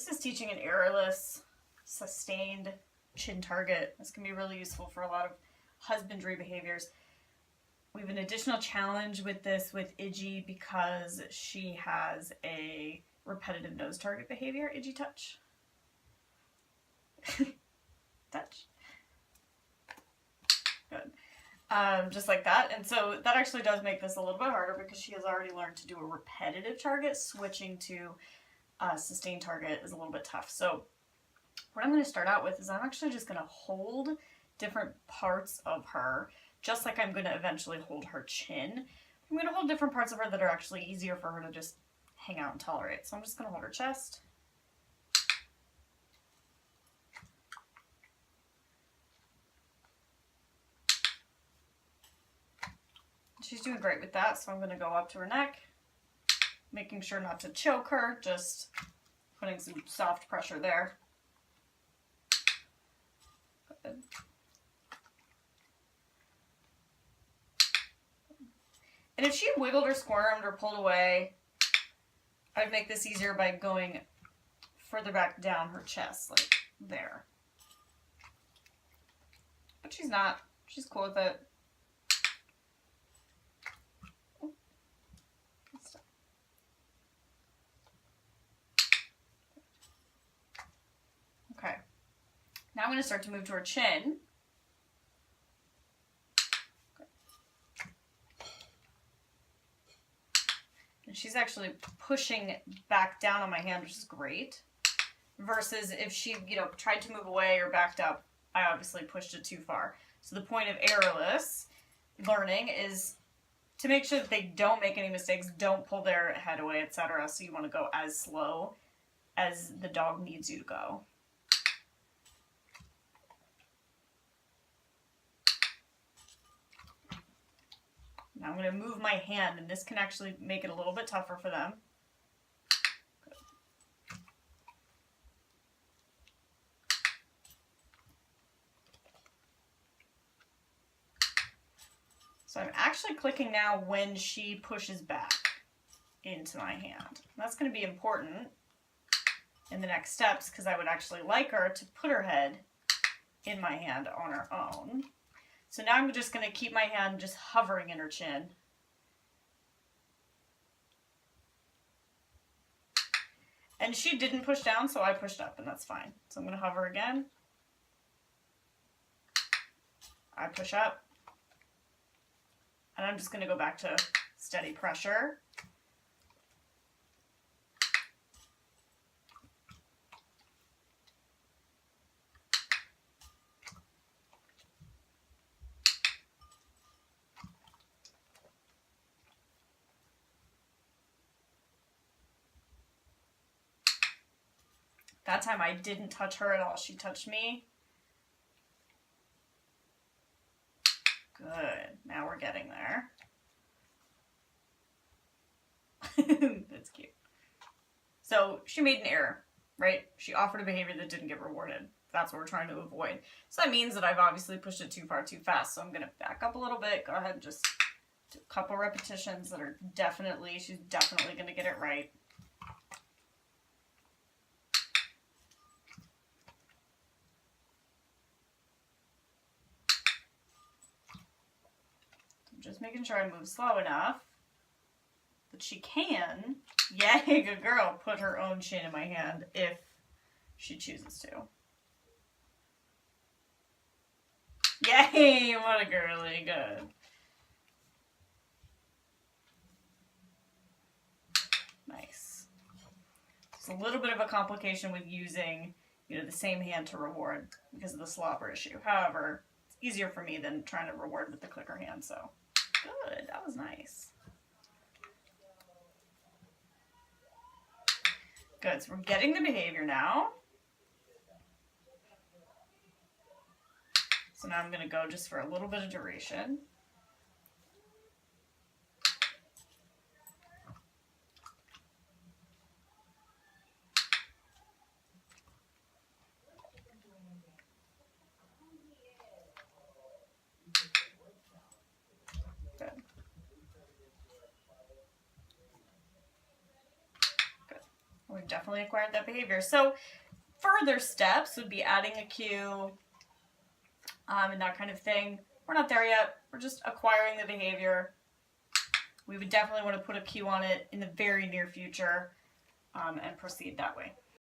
This is teaching an errorless, sustained chin target. This can be really useful for a lot of husbandry behaviors. We have an additional challenge with this with Iggy because she has a repetitive nose target behavior. Iggy, touch. Touch. Good. Just like that. And so that actually does make this a little bit harder because she has already learned to do a repetitive target. Switching to a sustained target is a little bit tough. So what I'm going to start out with is I'm actually just going to hold different parts of her, just like I'm going to eventually hold her chin. I'm going to hold different parts of her that are actually easier for her to just hang out and tolerate. So I'm just going to hold her chest. She's doing great with that, so I'm going to go up to her neck, making sure not to choke her, just putting some soft pressure there. Good. And if she wiggled or squirmed or pulled away, I'd make this easier by going further back down her chest, like there. But she's not. She's cool with it. Okay. Now I'm going to start to move to her chin. And she's actually pushing back down on my hand, which is great. Versus if she, tried to move away or backed up, I obviously pushed it too far. So the point of errorless learning is to make sure that they don't make any mistakes, don't pull their head away, etc. So you want to go as slow as the dog needs you to go. Now I'm going to move my hand, and this can actually make it a little bit tougher for them. So I'm actually clicking now when she pushes back into my hand. That's going to be important in the next steps because I would actually like her to put her head in my hand on her own. So now I'm just going to keep my hand just hovering in her chin. And she didn't push down, so I pushed up, and that's fine. So I'm going to hover again. I push up. And I'm just going to go back to steady pressure. That time I didn't touch her at all. She touched me. Good. Now we're getting there. That's cute. So she made an error, right? She offered a behavior that didn't get rewarded. That's what we're trying to avoid. So that means that I've obviously pushed it too far too fast. So I'm going to back up a little bit. Go ahead and just do a couple repetitions that are she's definitely going to get it right. Just making sure I move slow enough that she can, yay, good girl, put her own chin in my hand if she chooses to. Yay, what a girly, good. Nice. It's a little bit of a complication with using, the same hand to reward because of the slobber issue. However, it's easier for me than trying to reward with the clicker hand, so. Good, that was nice. Good, so we're getting the behavior now. So now I'm going to go just for a little bit of duration. definitely acquired that behavior. So further steps would be adding a cue and that kind of thing. We're not there yet. We're just acquiring the behavior. We would definitely want to put a cue on it in the very near future and proceed that way.